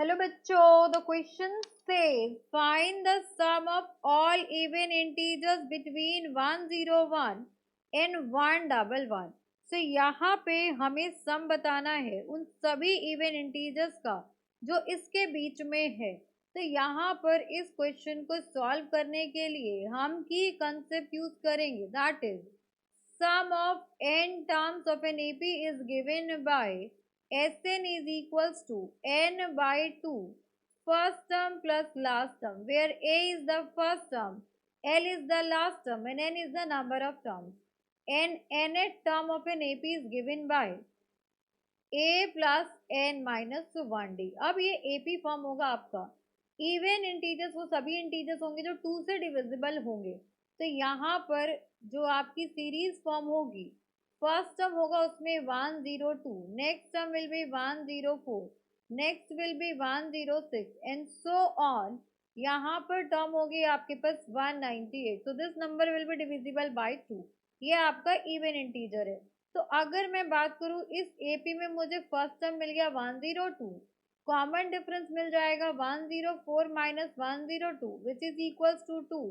Hello बच्चों, the question says find the sum of all even integers between 101 and 111. So यहाँ पे हमें सम बताना है उन सभी इवन इंटीजर्स का जो इसके बीच में है। तो यहाँ पर इस क्वेश्चन को सॉल्व करने के लिए हम की कंसेप्ट यूज करेंगे, that is sum of n terms of an AP is given by Sn is equals to n by 2 first term plus last term, where A is the first term, L is the last term and n is the number of terms. Nth term of an AP is given by A plus n minus 1D. अब ये AP form होगा आपका। Even integers वो सभी integers होंगे जो 2 से divisible होंगे। तो यहाँ पर जो आपकी सीरीज फॉर्म होगी, फर्स्ट टर्म होगा उसमें 102, next term will be 104, next will be 106 and so on. यहाँ पर टर्म होगी आपके पास 198। तो this number will be divisible by 2। ये आपका इवन इंटीजर है। तो अगर मैं बात करूं इस एपी में मुझे फर्स्ट टर्म मिल गया 102, कॉमन डिफरेंस मिल जाएगा 104 minus 102 which is equals to 2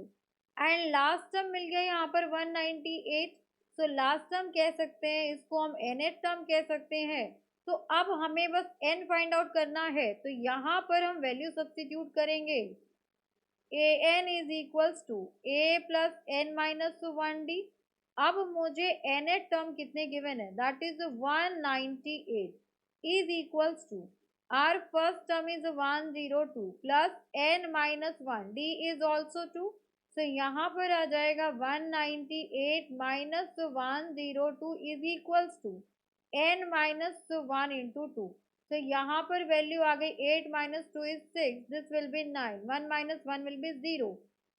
and last term मिल गया यहाँ पर 198। सो लास्ट टर्म कह सकते हैं, इसको हम nth टर्म कह सकते हैं। तो अब हमें बस n फाइंड आउट करना है, तो यहाँ पर हम वैल्यू सब्स्टिट्यूट करेंगे। an is equals to a plus n minus 1d। अब मुझे nth टर्म कितने गिवन है, that is 198 is equals to our first term is 102 plus n minus 1 d is also 2। तो यहाँ पर आ जाएगा 198 minus 102 is equals to n minus 1 into 2। तो यहाँ पर वैल्यू आ गई 8 minus 2 is 6, this will be 9, 1 minus 1 will be 0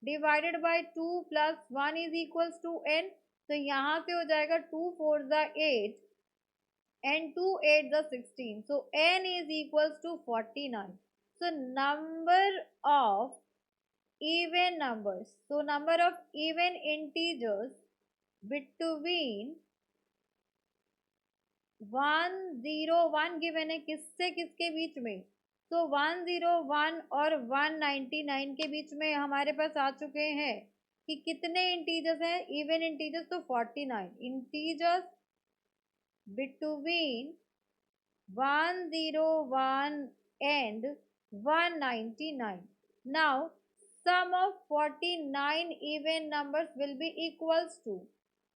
divided by 2 plus 1 is equals to n। तो यहाँ से हो जाएगा 2 4 the 8 and 2 8 the 16. So n is equals to 49. So number of even numbers, so number of even integers between 101 given है किससे किसके बीच में, तो 101 और 199 के बीच में हमारे पास आ चुके हैं कि कितने इंटीजर्स हैं, इवन इंटीजर्स। तो 49 integers between 101 and 199. Now, sum of 49 even numbers will be equals to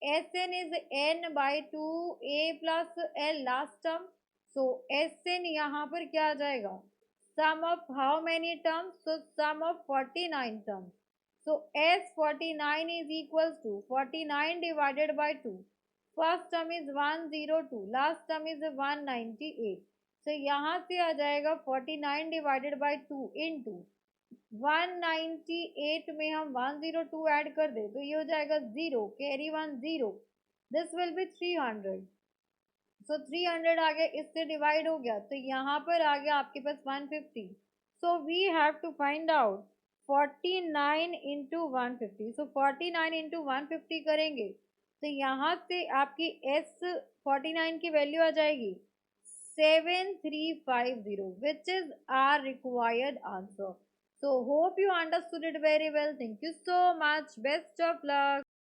Sn is n by 2 a plus l last term. So, Sn यहाँ पर क्या आ जाएगा, sum of how many terms? So, sum of 49 terms. So, S49 is equals to 49 divided by 2. First term is 102, last term is 198। तो यहाँ से आ जाएगा 49 divided by 2 into 198 में हम 102 ऐड कर दे तो ये हो जाएगा 0, कैरी 1 0, दिस विल बी 300। सो 300 आ गया, इससे डिवाइड हो गया तो यहाँ पर आ गया आपके पास 150। So we have to find out 49 into 150। So 49 into 150 करेंगे तो यहाँ से आपकी S49 की वैल्यू आ जाएगी 7350 which is our required answer. So hope you understood it very well. Thank you so much. Best of luck.